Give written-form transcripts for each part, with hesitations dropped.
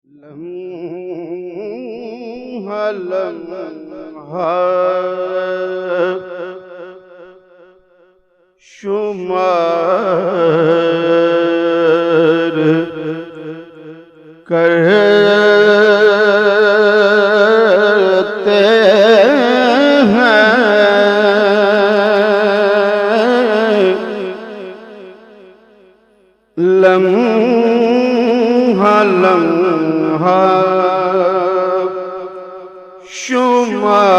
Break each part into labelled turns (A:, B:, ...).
A: لمحہ لمحہ شمار کرتے ہیں لمحہ لمحہ شمار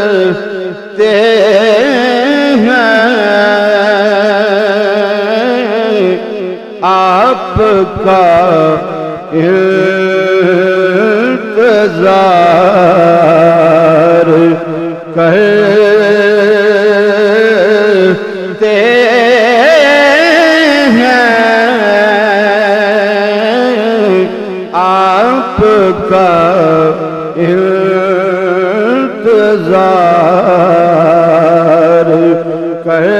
A: کرتے ہیں آپ کا انتظار کرتے ہیں آپ کا انتظار کرتے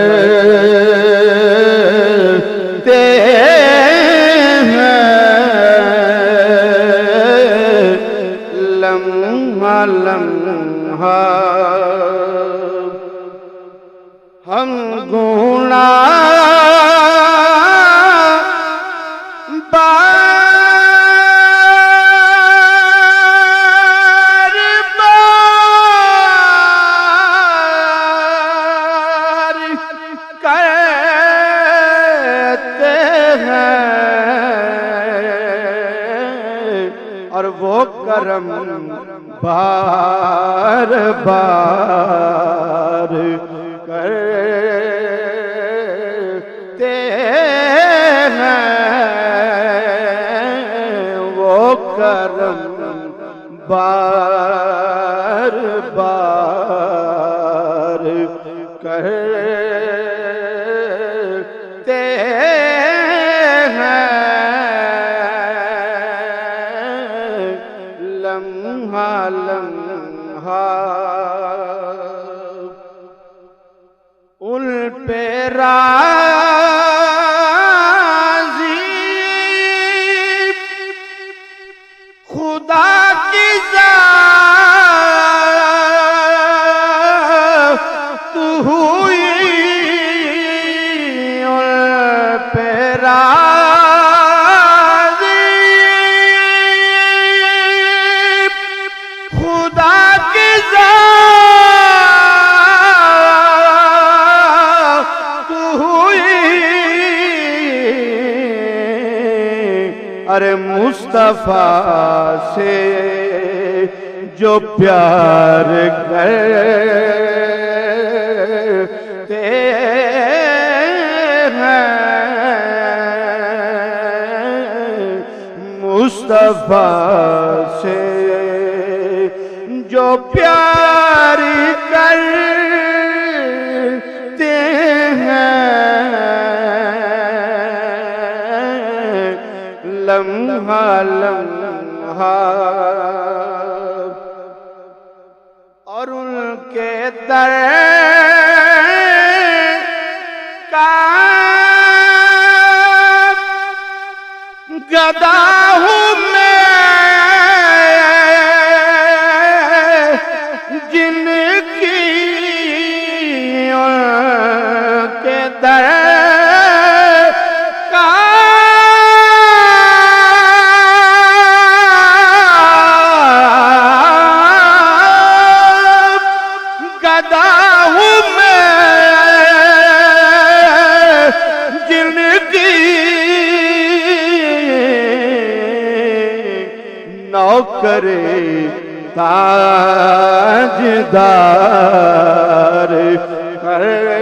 A: ہیں لمحہ لمحہ ہم گناہ بار بار کرتے ہیں اور وہ کرم بار بار کرتے ہیں وہ کرم بار بار کرتے ہیں لمحہ لمحہ ان پہ راضی خدا کی ذات ہوئی ان پہ راضی خدا کی ذات ارے مصطفیٰ سے جو پیار کرتے ہیں مصطفیٰ سے جو پیار کرتے ہیں لمحہ لمحہ اور ان کے در کا گدا ہوں میں جن کی ان کے در کرے تاجدار کرے